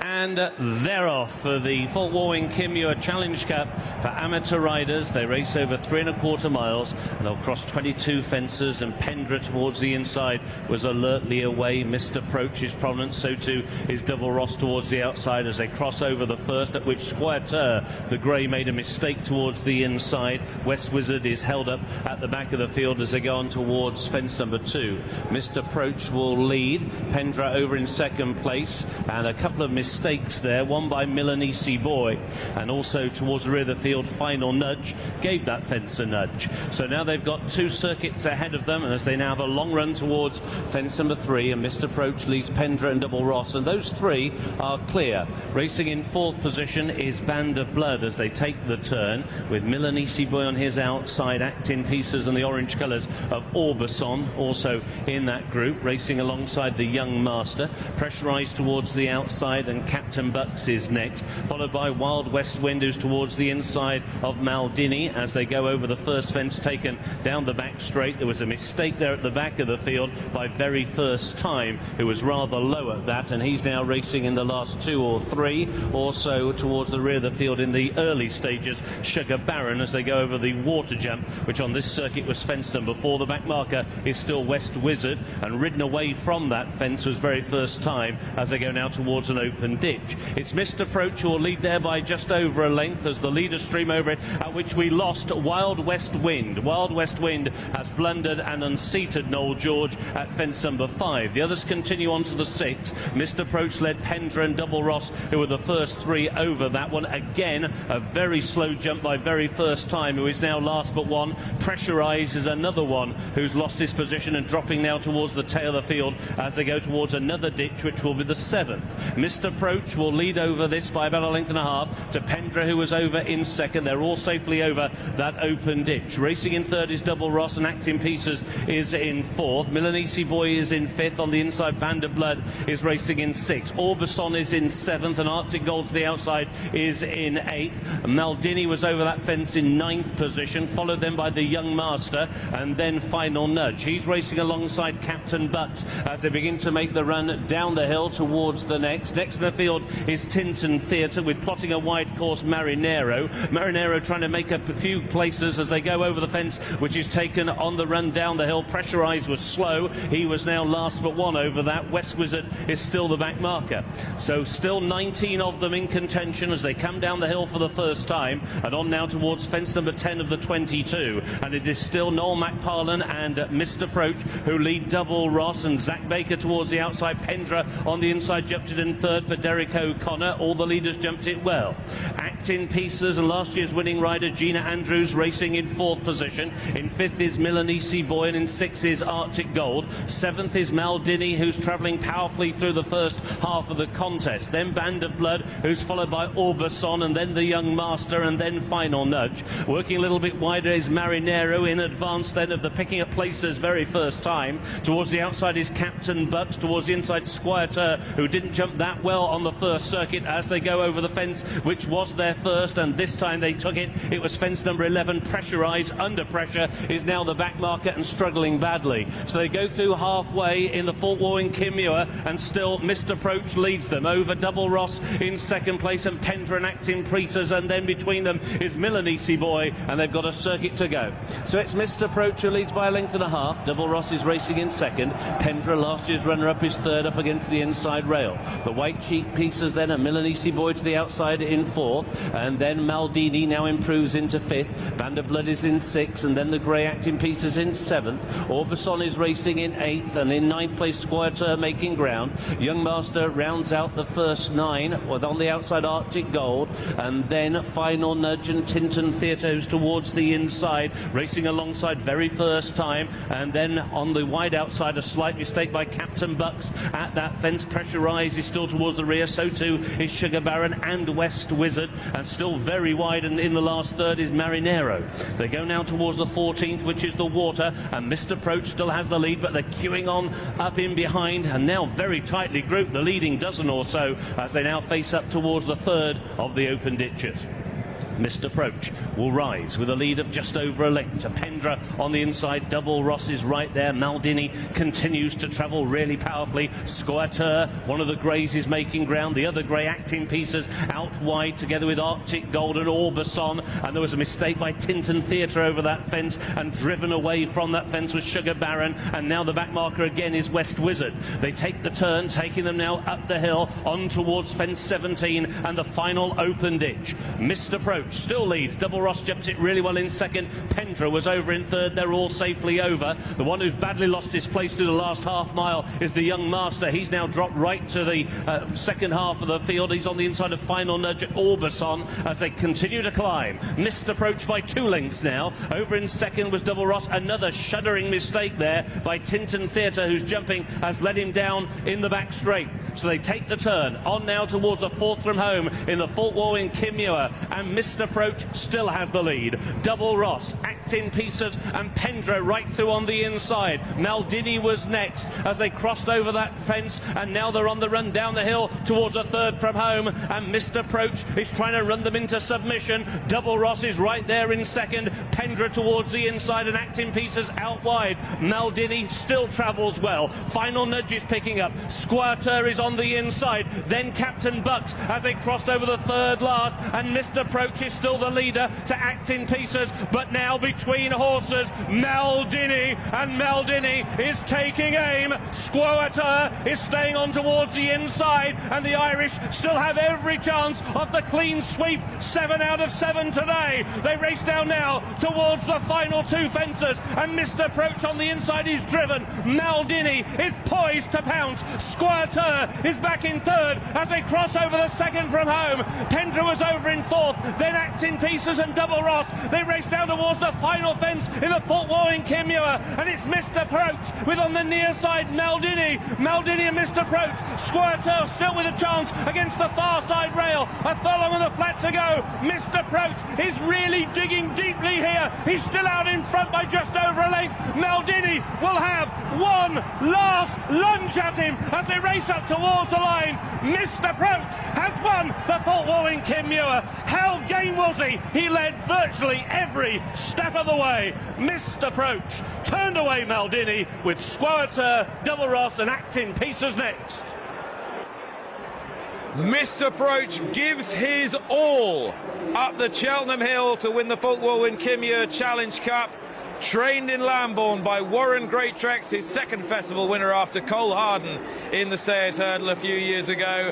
And they're off for the Walwyn Muir Challenge Cup for amateur riders. They race over 3¼ miles and they'll cross 22 fences, and Pendra towards the inside was alertly away. Missed approach is prominent, so too is Double Ross towards the outside as they cross over the first, at which Squouator, the grey, made a mistake towards the inside. West Wizard is held up at the back of the field as they go on towards fence number 2. Missed approach will lead. Pendra over in second place, and a couple of mistakes there, one by Milanese Boy, and also towards the rear of the field, Final Nudge gave that fence a nudge. So now they've got 2 circuits ahead of them, and as they now have a long run towards fence number 3, and Missed Approach leads Pendra and Double Ross, and those 3 are clear. Racing in 4th position is Band of Blood as they take the turn, with Milanese Boy on his outside, Acting Pieces and the orange colours of Orbison also in that group, racing alongside the Young Master. Pressurised towards the outside, and Captain Bucks is next, followed by Wild West Wind, who's towards the inside of Dini as they go over the first fence taken down the back straight. There was a mistake there at the back of the field by Very First Time, who was rather low at that, and he's now racing in the last 2 or 3. Also towards the rear of the field in the early stages, Sugar Baron, as they go over the water jump, which on this circuit was fence number 4. The back marker is still West Wizard, and ridden away from that fence was Very First Time as they go now towards an open ditch. It's Missed Approach who will lead there by just over a length as the leaders stream over it, at which we lost Wild West Wind. Wild West Wind has blundered and unseated Noel George at fence number 5. The others continue on to the 6th. Missed Approach led Pendra and Double Ross, who were the first 3 over that one. Again, a very slow jump by Very First Time, who is now last but one. Pressurised is another one who's lost his position and dropping now towards the tail of the field as they go towards another ditch, which will be the 7th. Missed Approach will lead over this by about a length and a half to Pendra, who was over in 2nd. They're all safely over that open ditch. Racing in 3rd is Double Ross, and Acting Pieces is in 4th. Milanese Boy is in 5th. On the inside, Band of Blood is racing in 6th. Orbison is in 7th, and Arctic Gold to the outside is in 8th. Dini was over that fence in 9th position, followed then by the Young Master, and then Final Nudge. He's racing alongside Captain Bucks as they begin to make the run down the hill towards the next. Next in the field is Tinton Theatre, with plotting a wide course Marinero. Marinero trying to make up a few places as they go over the fence, which is taken on the run down the hill. Pressurised was slow. He was now last but one over that. West Wizard is still the back marker. So still 19 of them in contention as they come down the hill for the first time, and on now towards fence number 10 of the 22. And it is still Noel McParlin and Missed Approach who lead Double Ross, and Zach Baker towards the outside. Pendra on the inside jumped it in 3rd for Derek O'Connor. All the leaders jumped it well. Acting Pieces and last year's winning rider Gina Andrews racing in 4th position. In 5th is Milanese Boy, and in 6th is Arctic Gold. 7th is Dini, who's travelling powerfully through the first half of the contest. Then Band of Blood, who's followed by Orbison, and then the Young Master, and then Final Nudge. Working a little bit wider is Marinero, in advance then of the picking up places Very First Time. Towards the outside is Captain Bucks. Towards the inside, Squouator, who didn't jump that well on the first circuit as they go over the fence, which was their first, and this time they took it. It was fence number 11. Pressurised, under pressure, is now the back marker and struggling badly. So they go through halfway in the Walwyn Muir, and still Missed Approach leads them over Double Ross in 2nd place, and Pendra and Acting Pieces, and then between them is Milanese Boy, and they've got a circuit to go. So it's Missed Approach who leads by a length and a half. Double Ross is racing in 2nd. Pendra, last year's runner-up, is 3rd up against the inside rail. The White Cheek Pieces then, and Milanese Boy to the outside in 4th, and then Dini now improves into 5th. Band of Blood is in 6th, and then the grey Acting Pieces in 7th. Orbison is racing in 8th, and in 9th place Squouator making ground. Young Master rounds out the first 9, with on the outside Arctic Gold, and then Final Nudge and Tinton Theatres towards the inside, racing alongside Very First Time, and then on the wide outside a slight mistake by Captain Bucks at that fence. Pressurised is still towards the rear, so too is Sugar Baron and West Wizard, and still very wide, and in the last third is Marinero. They go now towards the 14th, which is the water, and Missed Approach still has the lead, but they're queuing on up in behind, and now very tightly grouped, the leading dozen or so, as they now face up towards the 3rd of the open ditches. Missed Approach will rise with a lead of just over a length to Pendra on the inside. Double Ross is right there. Dini continues to travel really powerfully. Squouator, one of the greys, is making ground. The other grey, Acting Pieces, out wide together with Arctic Gold and Orbison. And there was a mistake by Tinton Theatre over that fence, and driven away from that fence was Sugar Baron. And now the back marker again is West Wizard. They take the turn, taking them now up the hill on towards fence 17 and the final open ditch. Missed Approach still leads. Double Ross jumps it really well in second. Pendra was over in third. They're all safely over. The one who's badly lost his place through the last half mile is the Young Master. He's now dropped right to the second half of the field. He's on the inside of Final Nudge at Orbison as they continue to climb. Missed Approach by 2 lengths now. Over in second was Double Ross. Another shuddering mistake there by Tinton Theatre, who's jumping, has let him down in the back straight. So they take the turn on now towards the fourth from home in the Fulke Walwyn Muir, and Missed Approach still has the lead. Double Ross, Acting Pieces and Pendra right through on the inside. Dini was next as they crossed over that fence, and now they're on the run down the hill towards a third from home, and Missed Approach is trying to run them into submission. Double Ross is right there in second. Pendra towards the inside and Acting Pieces out wide. Dini still travels well. Final Nudge is picking up. Squouator is on the inside. Then Captain Bucks as they crossed over the third last, and Missed Approach is still the leader to Acting Pieces, but now between horses, Dini, and Dini is taking aim. Squouator is staying on towards the inside, and the Irish still have every chance of the clean sweep. 7 out of 7 today. They race down now towards the final 2 fences, and Missed Approach on the inside is driven. Dini is poised to pounce. Squouator is back in third as they cross over the second from home. Pendra was over in fourth, then Acting Pieces and Double Ross. They race down towards the final fence in the Fulke Walwyn Muir, and it's Missed Approach with on the near side Dini and Missed Approach. Squouator still with a chance against the far side rail. A furlong on the flat to go. Missed Approach is really digging deeply here. He's still out in front by just over a length. Dini will have one last lunge at him as they race up towards the line. Missed Approach has won the Fulke Walwyn Muir. How game was he? He led virtually every step of the way. Missed Approach turned away Dini with Squouator, Double Ross and Acting Pieces next. Missed Approach gives his all up the Cheltenham Hill to win the Fulke Walwyn Muir Challenge Cup. Trained in Lambourne by Warren Greatrex, his second festival winner after Cole Harden in the Stayers Hurdle a few years ago.